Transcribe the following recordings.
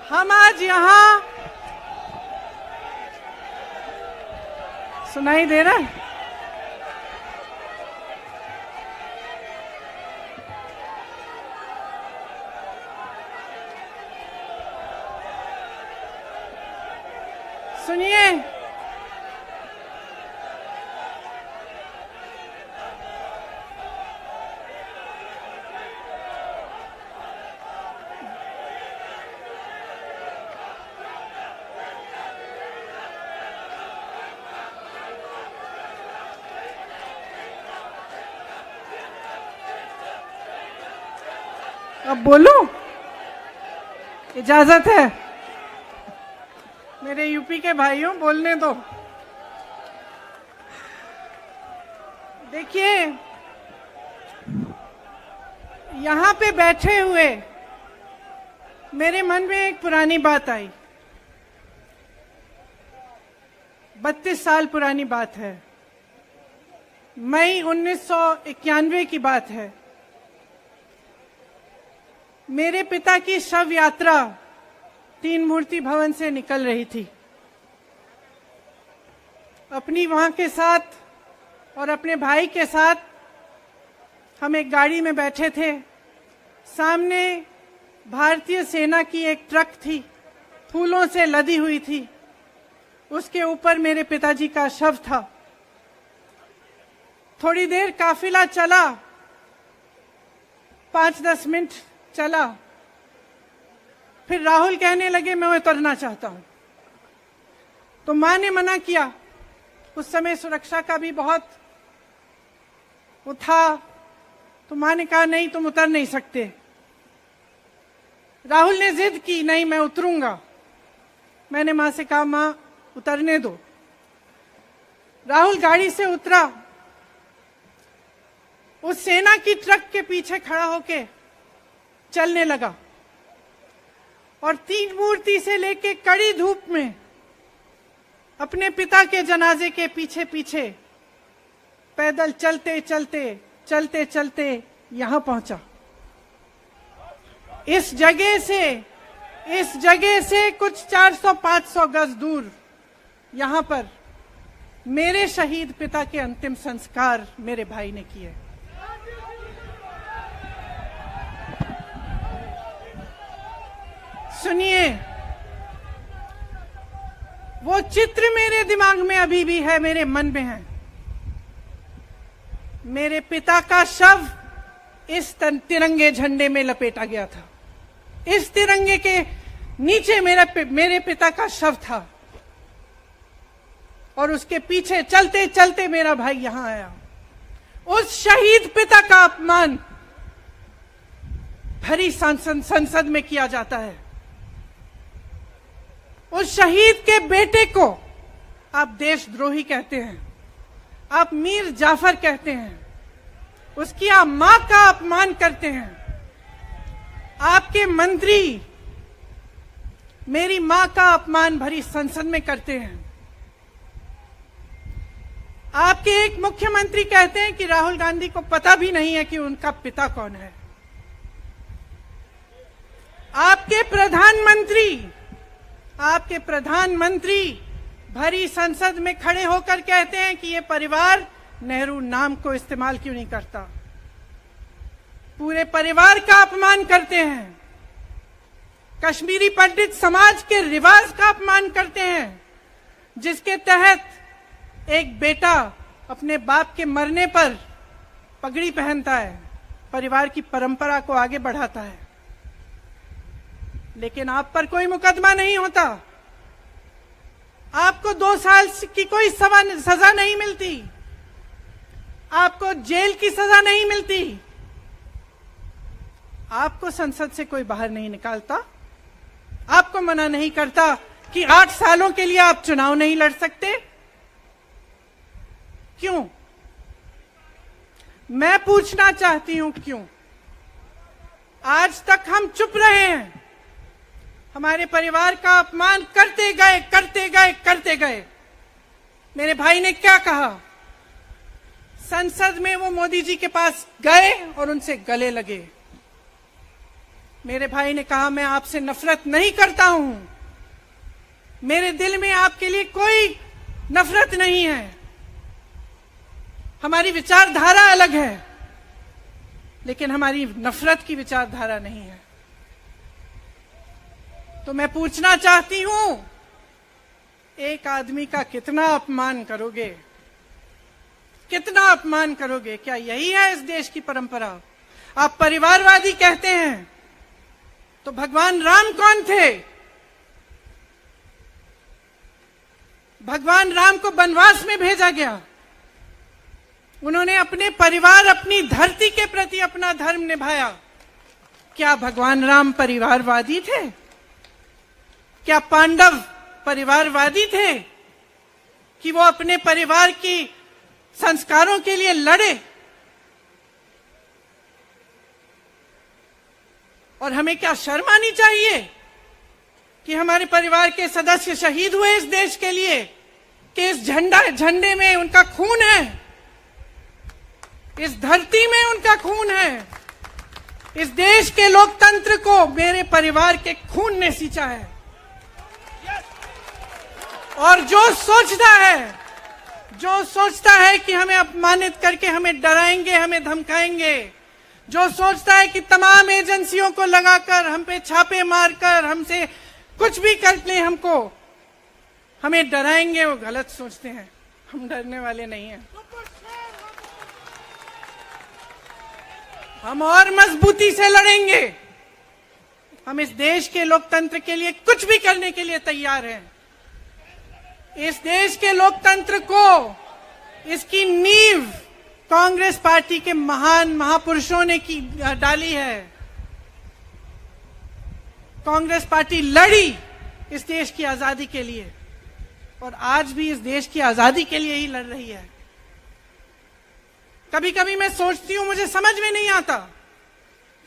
हम आज यहाँ सुनाई दे रहा है? सुनिए, अब बोलूं? इजाजत है? मेरे यूपी के भाइयों, बोलने दो। देखिए, यहां पे बैठे हुए मेरे मन में एक पुरानी बात आई। 32 साल पुरानी बात है। मई 1991 की बात है। मेरे पिता की शव यात्रा तीन मूर्ति भवन से निकल रही थी। अपनी मां के साथ और अपने भाई के साथ हम एक गाड़ी में बैठे थे। सामने भारतीय सेना की एक ट्रक थी, फूलों से लदी हुई थी। उसके ऊपर मेरे पिताजी का शव था। थोड़ी देर काफिला चला, 5-10 मिनट चला। फिर राहुल कहने लगे मैं उतरना चाहता हूं। तो मां ने मना किया। उस समय सुरक्षा का भी बहुत वो था। तो मां ने कहा नहीं, तुम उतर नहीं सकते। राहुल ने जिद की, नहीं मैं उतरूंगा। मैंने मां से कहा मां उतरने दो। राहुल गाड़ी से उतरा। उस सेना की ट्रक के पीछे खड़ा होके चलने लगा और तीन मूर्ति से लेके कड़ी धूप में अपने पिता के जनाजे के पीछे पीछे पैदल चलते चलते चलते चलते यहां पहुंचा। इस जगह से कुछ 400-500 गज दूर यहां पर मेरे शहीद पिता के अंतिम संस्कार मेरे भाई ने किए। सुनिए, वो चित्र मेरे दिमाग में अभी भी है, मेरे मन में है। मेरे पिता का शव इस तिरंगे झंडे में लपेटा गया था। इस तिरंगे के नीचे मेरे पिता का शव था और उसके पीछे चलते चलते मेरा भाई यहां आया। उस शहीद पिता का अपमान भरी संसद में किया जाता है। उस शहीद के बेटे को आप देशद्रोही कहते हैं, आप मीर जाफर कहते हैं, उसकी आप मां का अपमान करते हैं। आपके मंत्री मेरी मां का अपमान भरी संसद में करते हैं। आपके एक मुख्यमंत्री कहते हैं कि राहुल गांधी को पता भी नहीं है कि उनका पिता कौन है। आपके प्रधानमंत्री भरी संसद में खड़े होकर कहते हैं कि ये परिवार नेहरू नाम को इस्तेमाल क्यों नहीं करता। पूरे परिवार का अपमान करते हैं। कश्मीरी पंडित समाज के रिवाज का अपमान करते हैं, जिसके तहत एक बेटा अपने बाप के मरने पर पगड़ी पहनता है, परिवार की परंपरा को आगे बढ़ाता है। लेकिन आप पर कोई मुकदमा नहीं होता। आपको 2 साल की कोई सजा नहीं मिलती। आपको जेल की सजा नहीं मिलती। आपको संसद से कोई बाहर नहीं निकालता। आपको मना नहीं करता कि 8 सालों के लिए आप चुनाव नहीं लड़ सकते। क्यों? मैं पूछना चाहती हूं क्यों? आज तक हम चुप रहे हैं। हमारे परिवार का अपमान करते गए। मेरे भाई ने क्या कहा? संसद में वो मोदी जी के पास गए और उनसे गले लगे। मेरे भाई ने कहा, मैं आपसे नफरत नहीं करता हूं, मेरे दिल में आपके लिए कोई नफरत नहीं है, हमारी विचारधारा अलग है, लेकिन हमारी नफरत की विचारधारा नहीं है। तो मैं पूछना चाहती हूं, एक आदमी का कितना अपमान करोगे, कितना अपमान करोगे? क्या यही है इस देश की परंपरा? आप परिवारवादी कहते हैं, तो भगवान राम कौन थे? भगवान राम को वनवास में भेजा गया, उन्होंने अपने परिवार, अपनी धरती के प्रति अपना धर्म निभाया। क्या भगवान राम परिवारवादी थे? क्या पांडव परिवारवादी थे कि वो अपने परिवार की संस्कारों के लिए लड़े? और हमें क्या शर्म आनी चाहिए कि हमारे परिवार के सदस्य शहीद हुए इस देश के लिए, कि इस झंडे में उनका खून है, इस धरती में उनका खून है, इस देश के लोकतंत्र को मेरे परिवार के खून ने सींचा है। और जो सोचता है कि हमें अपमानित करके हमें डराएंगे, हमें धमकाएंगे, जो सोचता है कि तमाम एजेंसियों को लगाकर हम पे छापे मारकर हमसे कुछ भी कर ले, हमको हमें डराएंगे, वो गलत सोचते हैं। हम डरने वाले नहीं हैं। हम और मजबूती से लड़ेंगे। हम इस देश के लोकतंत्र के लिए कुछ भी करने के लिए तैयार हैं। इस देश के लोकतंत्र को, इसकी नींव कांग्रेस पार्टी के महान महापुरुषों ने डाली है। कांग्रेस पार्टी लड़ी इस देश की आजादी के लिए, और आज भी इस देश की आजादी के लिए ही लड़ रही है। कभी कभी मैं सोचती हूं, मुझे समझ में नहीं आता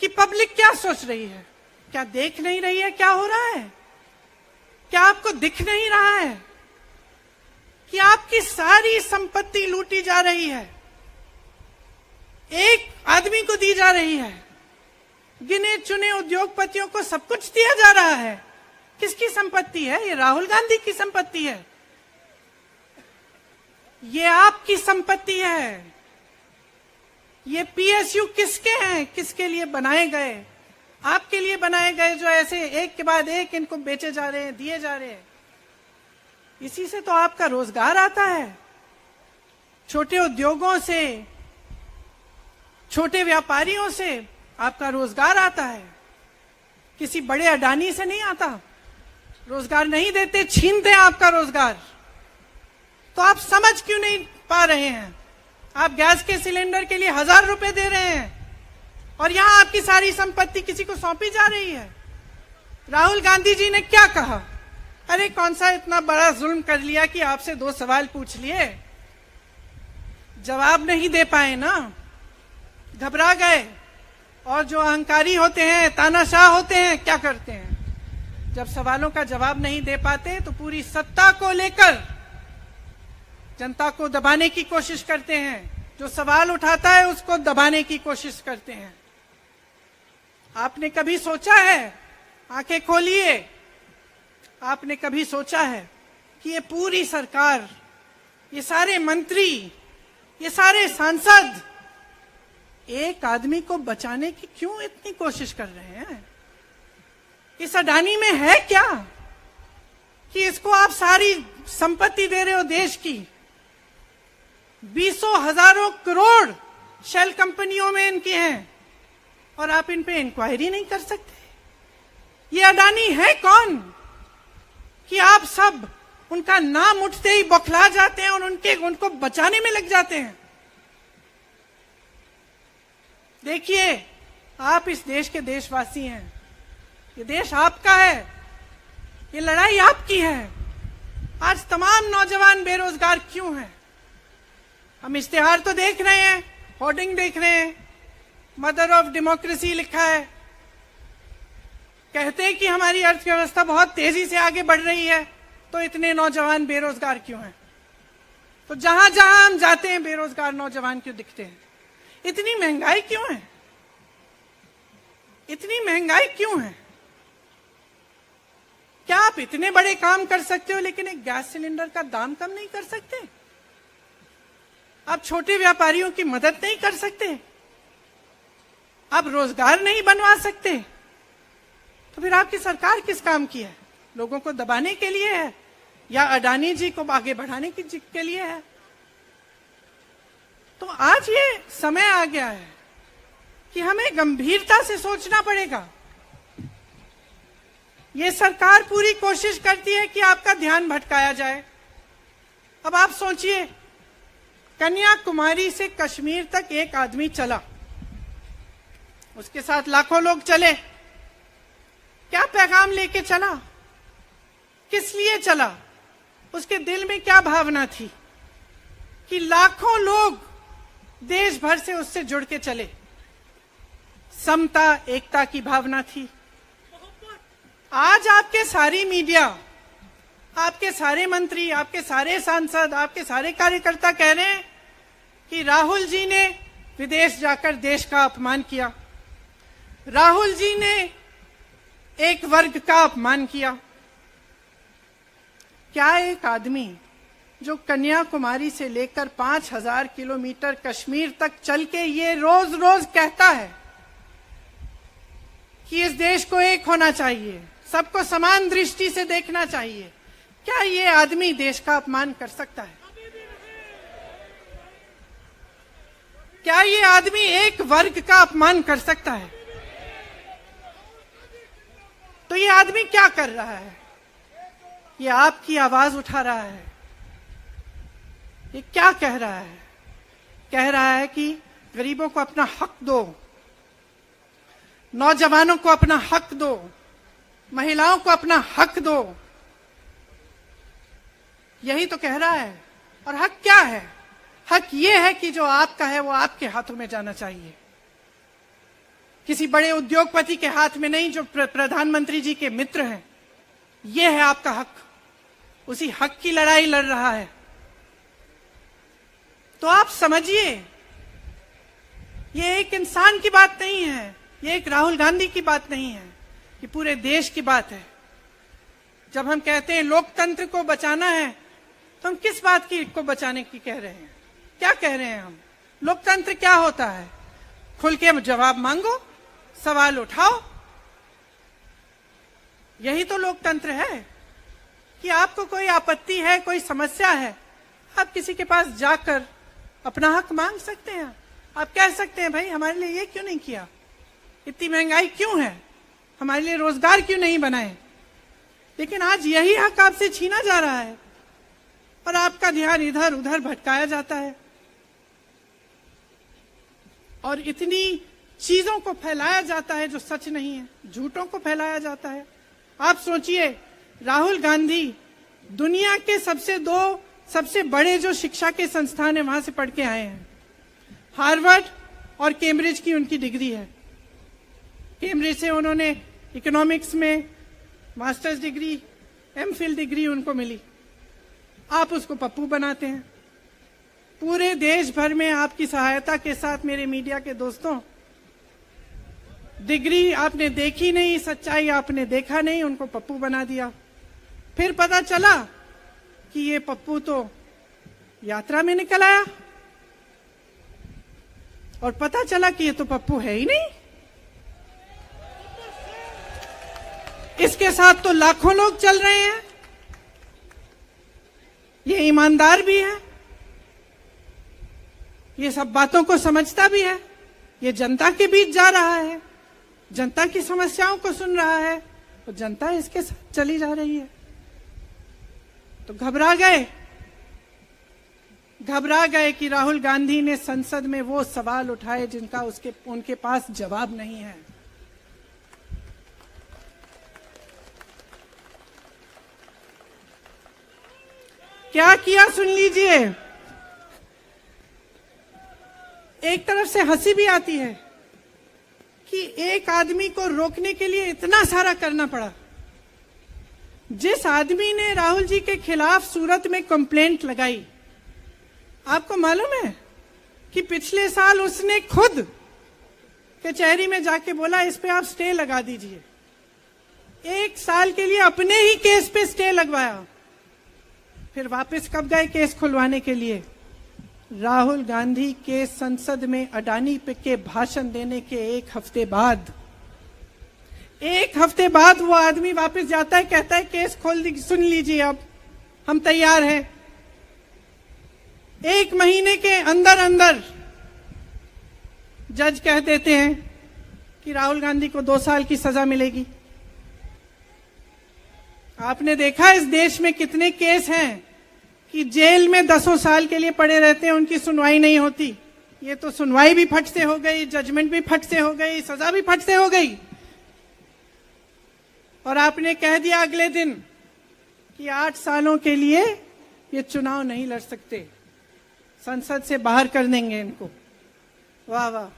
कि पब्लिक क्या सोच रही है। क्या देख नहीं रही है क्या हो रहा है? क्या आपको दिख नहीं रहा है कि आपकी सारी संपत्ति लूटी जा रही है, एक आदमी को दी जा रही है, गिने चुने उद्योगपतियों को सब कुछ दिया जा रहा है? किसकी संपत्ति है? ये राहुल गांधी की संपत्ति है, ये आपकी संपत्ति है। ये पीएसयू किसके हैं? किसके लिए बनाए गए? आपके लिए बनाए गए, जो ऐसे एक के बाद एक इनको बेचे जा रहे हैं, दिए जा रहे हैं। इसी से तो आपका रोजगार आता है। छोटे उद्योगों से, छोटे व्यापारियों से आपका रोजगार आता है, किसी बड़े अडानी से नहीं आता। रोजगार नहीं देते, छीनते हैं आपका रोजगार। तो आप समझ क्यों नहीं पा रहे हैं? आप गैस के सिलेंडर के लिए 1000 रुपए दे रहे हैं, और यहां आपकी सारी संपत्ति किसी को सौंपी जा रही है। राहुल गांधी जी ने क्या कहा? अरे कौन सा इतना बड़ा जुल्म कर लिया कि आपसे 2 सवाल पूछ लिए, जवाब नहीं दे पाए ना, घबरा गए। और जो अहंकारी होते हैं, तानाशाह होते हैं, क्या करते हैं? जब सवालों का जवाब नहीं दे पाते तो पूरी सत्ता को लेकर जनता को दबाने की कोशिश करते हैं। जो सवाल उठाता है उसको दबाने की कोशिश करते हैं। आपने कभी सोचा है, आंखें खोलिए, आपने कभी सोचा है कि ये पूरी सरकार, ये सारे मंत्री, ये सारे सांसद एक आदमी को बचाने की क्यों इतनी कोशिश कर रहे हैं? इस अडानी में है क्या कि इसको आप सारी संपत्ति दे रहे हो देश की? 20 हजारों करोड़ शेल कंपनियों में इनकी हैं, और आप इन पे इंक्वायरी नहीं कर सकते। ये अडानी है कौन कि आप सब उनका नाम उठते ही बौखला जाते हैं और उनको बचाने में लग जाते हैं? देखिए, आप इस देश के देशवासी हैं, ये देश आपका है, ये लड़ाई आपकी है। आज तमाम नौजवान बेरोजगार क्यों हैं? हम इश्तेहार तो देख रहे हैं, होर्डिंग देख रहे हैं, मदर ऑफ डेमोक्रेसी लिखा है, कहते हैं कि हमारी अर्थव्यवस्था बहुत तेजी से आगे बढ़ रही है, तो इतने नौजवान बेरोजगार क्यों हैं? तो जहां जहां हम जाते हैं बेरोजगार नौजवान क्यों दिखते हैं? इतनी महंगाई क्यों है? इतनी महंगाई क्यों है? क्या आप इतने बड़े काम कर सकते हो लेकिन एक गैस सिलेंडर का दाम कम नहीं कर सकते? आप छोटे व्यापारियों की मदद नहीं कर सकते? आप रोजगार नहीं बनवा सकते? तो फिर आपकी सरकार किस काम की है? लोगों को दबाने के लिए है या अडानी जी को आगे बढ़ाने के लिए है? तो आज ये समय आ गया है कि हमें गंभीरता से सोचना पड़ेगा। ये सरकार पूरी कोशिश करती है कि आपका ध्यान भटकाया जाए। अब आप सोचिए, कन्याकुमारी से कश्मीर तक एक आदमी चला, उसके साथ लाखों लोग चले। क्या पैगाम लेके चला? किस लिए चला? उसके दिल में क्या भावना थी कि लाखों लोग देश भर से उससे जुड़ के चले? समता, एकता की भावना थी। आज आपके सारी मीडिया, आपके सारे मंत्री, आपके सारे सांसद, आपके सारे कार्यकर्ता कह रहे हैं कि राहुल जी ने विदेश जाकर देश का अपमान किया, राहुल जी ने एक वर्ग का अपमान किया। क्या एक आदमी जो कन्याकुमारी से लेकर 5000 किलोमीटर कश्मीर तक चल के ये रोज रोज कहता है कि इस देश को एक होना चाहिए, सबको समान दृष्टि से देखना चाहिए, क्या ये आदमी देश का अपमान कर सकता है? क्या ये आदमी एक वर्ग का अपमान कर सकता है? तो ये आदमी क्या कर रहा है? ये आपकी आवाज उठा रहा है। ये क्या कह रहा है? कह रहा है कि गरीबों को अपना हक दो, नौजवानों को अपना हक दो, महिलाओं को अपना हक दो। यही तो कह रहा है। और हक क्या है? हक ये है कि जो आपका है वो आपके हाथों में जाना चाहिए, किसी बड़े उद्योगपति के हाथ में नहीं, जो प्रधानमंत्री जी के मित्र हैं। ये है आपका हक। उसी हक की लड़ाई लड़ रहा है। तो आप समझिए, ये एक इंसान की बात नहीं है, ये एक राहुल गांधी की बात नहीं है, ये पूरे देश की बात है। जब हम कहते हैं लोकतंत्र को बचाना है, तो हम किस बात की को बचाने की कह रहे हैं? क्या कह रहे हैं हम? लोकतंत्र क्या होता है? खुल के जवाब मांगो, सवाल उठाओ। यही तो लोकतंत्र है कि आपको कोई आपत्ति है, कोई समस्या है, आप किसी के पास जाकर अपना हक मांग सकते हैं। आप कह सकते हैं, भाई हमारे लिए ये क्यों नहीं किया? इतनी महंगाई क्यों है? हमारे लिए रोजगार क्यों नहीं बनाए? लेकिन आज यही हक आपसे छीना जा रहा है और आपका ध्यान इधर उधर भटकाया जाता है और इतनी चीजों को फैलाया जाता है जो सच नहीं है, झूठों को फैलाया जाता है। आप सोचिए, राहुल गांधी दुनिया के सबसे बड़े जो शिक्षा के संस्थान है वहां से पढ़ के आए हैं। हार्वर्ड और कैम्ब्रिज की उनकी डिग्री है। कैम्ब्रिज से उन्होंने इकोनॉमिक्स में मास्टर्स डिग्री, एमफिल डिग्री उनको मिली। आप उसको पप्पू बनाते हैं। पूरे देश भर में आपकी सहायता के साथ मेरे मीडिया के दोस्तों, डिग्री आपने देखी नहीं, सच्चाई आपने देखा नहीं, उनको पप्पू बना दिया। फिर पता चला कि ये पप्पू तो यात्रा में निकल आया और पता चला कि ये तो पप्पू है ही नहीं। इसके साथ तो लाखों लोग चल रहे हैं। ये ईमानदार भी है, ये सब बातों को समझता भी है, ये जनता के बीच जा रहा है, जनता की समस्याओं को सुन रहा है, तो जनता इसके साथ चली जा रही है। तो घबरा गए कि राहुल गांधी ने संसद में वो सवाल उठाए जिनका उनके पास जवाब नहीं है। क्या किया सुन लीजिए। एक तरफ से हंसी भी आती है कि एक आदमी को रोकने के लिए इतना सारा करना पड़ा। जिस आदमी ने राहुल जी के खिलाफ सूरत में कंप्लेंट लगाई, आपको मालूम है कि पिछले साल उसने खुद कचहरी में जाके बोला इस पे आप स्टे लगा दीजिए। 1 साल के लिए अपने ही केस पे स्टे लगवाया। फिर वापस कब गए केस खुलवाने के लिए? राहुल गांधी के संसद में अडानी पे के भाषण देने के 1 हफ्ते बाद, 1 हफ्ते बाद वो आदमी वापस जाता है, कहता है केस खोल दी, सुन लीजिए अब हम तैयार हैं। 1 महीने के अंदर अंदर जज कह देते हैं कि राहुल गांधी को 2 साल की सजा मिलेगी। आपने देखा इस देश में कितने केस हैं कि जेल में 10 साल के लिए पड़े रहते हैं, उनकी सुनवाई नहीं होती। ये तो सुनवाई भी फट से हो गई, जजमेंट भी फट से हो गई, सजा भी फट से हो गई। और आपने कह दिया अगले दिन कि 8 सालों के लिए ये चुनाव नहीं लड़ सकते, संसद से बाहर कर देंगे इनको। वाह वाह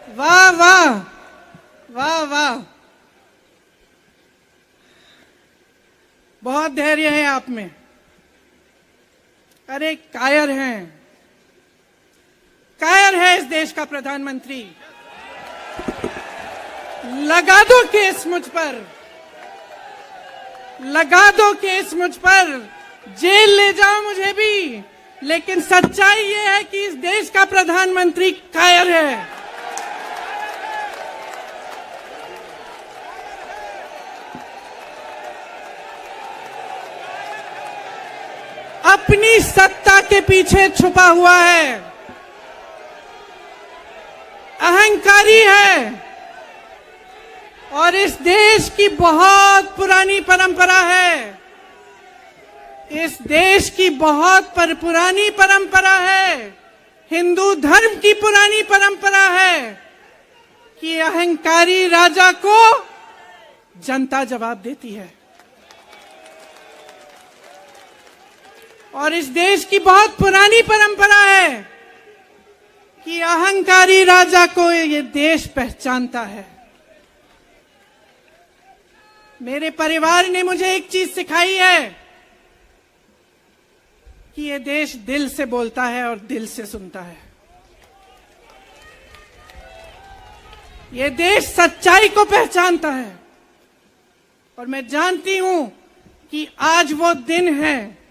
वाह वाह वाह वाह, बहुत धैर्य है आप में। अरे कायर हैं, कायर है इस देश का प्रधानमंत्री। लगा दो केस मुझ पर, लगा दो केस मुझ पर, जेल ले जाओ मुझे भी, लेकिन सच्चाई ये है कि इस देश का प्रधानमंत्री कायर है। अपनी सत्ता के पीछे छुपा हुआ है, अहंकारी है। और इस देश की बहुत पुरानी परंपरा है, इस देश की बहुत पुरानी परंपरा है, हिंदू धर्म की पुरानी परंपरा है कि अहंकारी राजा को जनता जवाब देती है। और इस देश की बहुत पुरानी परंपरा है कि अहंकारी राजा को ये देश पहचानता है। मेरे परिवार ने मुझे एक चीज सिखाई है कि ये देश दिल से बोलता है और दिल से सुनता है। ये देश सच्चाई को पहचानता है। और मैं जानती हूं कि आज वो दिन है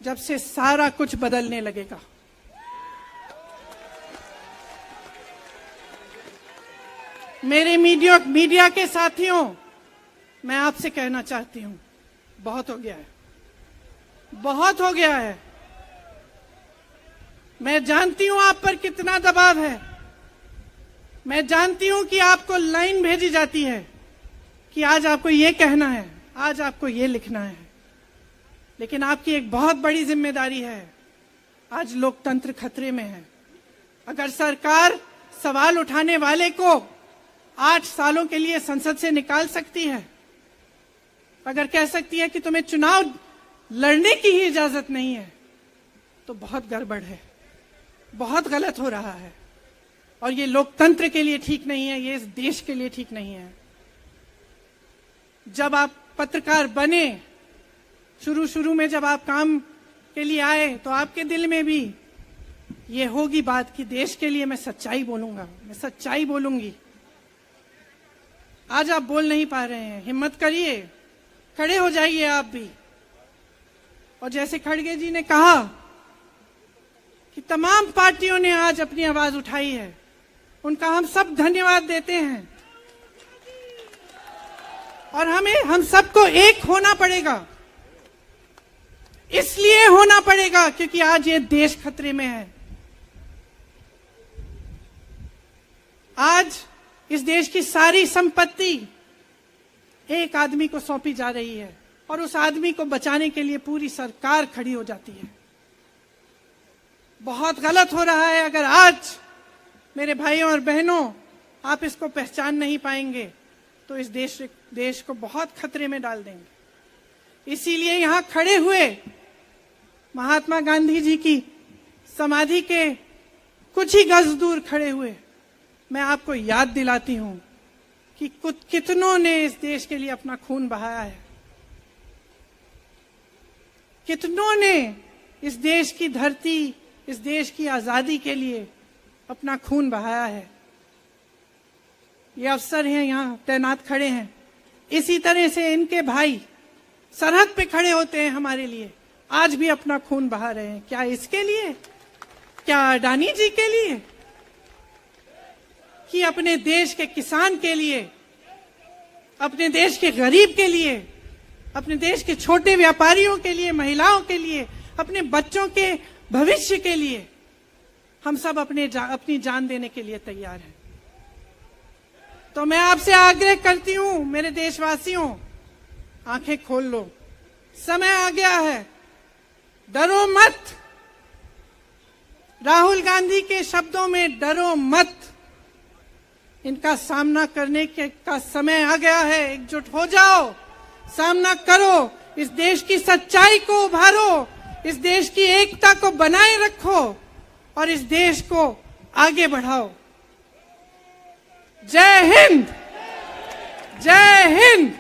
जब से सारा कुछ बदलने लगेगा। मेरे मीडिया के साथियों, मैं आपसे कहना चाहती हूं, बहुत हो गया है, बहुत हो गया है। मैं जानती हूं आप पर कितना दबाव है। मैं जानती हूं कि आपको लाइन भेजी जाती है कि आज आपको ये कहना है, आज आपको ये लिखना है। लेकिन आपकी एक बहुत बड़ी जिम्मेदारी है। आज लोकतंत्र खतरे में है। अगर सरकार सवाल उठाने वाले को 8 सालों के लिए संसद से निकाल सकती है, अगर कह सकती है कि तुम्हें चुनाव लड़ने की ही इजाजत नहीं है, तो बहुत गड़बड़ है, बहुत गलत हो रहा है। और ये लोकतंत्र के लिए ठीक नहीं है, ये इस देश के लिए ठीक नहीं है। जब आप पत्रकार बने, शुरू में जब आप काम के लिए आए, तो आपके दिल में भी ये होगी बात कि देश के लिए मैं सच्चाई बोलूंगा, मैं सच्चाई बोलूंगी। आज आप बोल नहीं पा रहे हैं, हिम्मत करिए, खड़े हो जाइए आप भी। और जैसे खड़गे जी ने कहा कि तमाम पार्टियों ने आज अपनी आवाज उठाई है, उनका हम सब धन्यवाद देते हैं। और हम सबको एक होना पड़ेगा, इसलिए होना पड़ेगा क्योंकि आज ये देश खतरे में है। आज इस देश की सारी संपत्ति एक आदमी को सौंपी जा रही है और उस आदमी को बचाने के लिए पूरी सरकार खड़ी हो जाती है। बहुत गलत हो रहा है। अगर आज मेरे भाइयों और बहनों आप इसको पहचान नहीं पाएंगे तो इस देश को बहुत खतरे में डाल देंगे। इसीलिए यहां खड़े हुए महात्मा गांधी जी की समाधि के कुछ ही गज दूर खड़े हुए मैं आपको याद दिलाती हूं कि कितनों ने इस देश के लिए अपना खून बहाया है, कितनों ने इस देश की धरती, इस देश की आजादी के लिए अपना खून बहाया है। ये अफसर हैं यहाँ तैनात खड़े हैं, इसी तरह से इनके भाई सरहद पे खड़े होते हैं हमारे लिए, आज भी अपना खून बहा रहे हैं। क्या इसके लिए? क्या अडानी जी के लिए? कि अपने देश के किसान के लिए, अपने देश के गरीब के लिए, अपने देश के छोटे व्यापारियों के लिए, महिलाओं के लिए, अपने बच्चों के भविष्य के लिए हम सब अपनी जान देने के लिए तैयार हैं। तो मैं आपसे आग्रह करती हूं, मेरे देशवासियों, आंखें खोल लो, समय आ गया है, डरो मत। राहुल गांधी के शब्दों में डरो मत, इनका सामना करने का समय आ गया है। एकजुट हो जाओ, सामना करो, इस देश की सच्चाई को उभारो, इस देश की एकता को बनाए रखो और इस देश को आगे बढ़ाओ। जय हिंद, जय हिंद।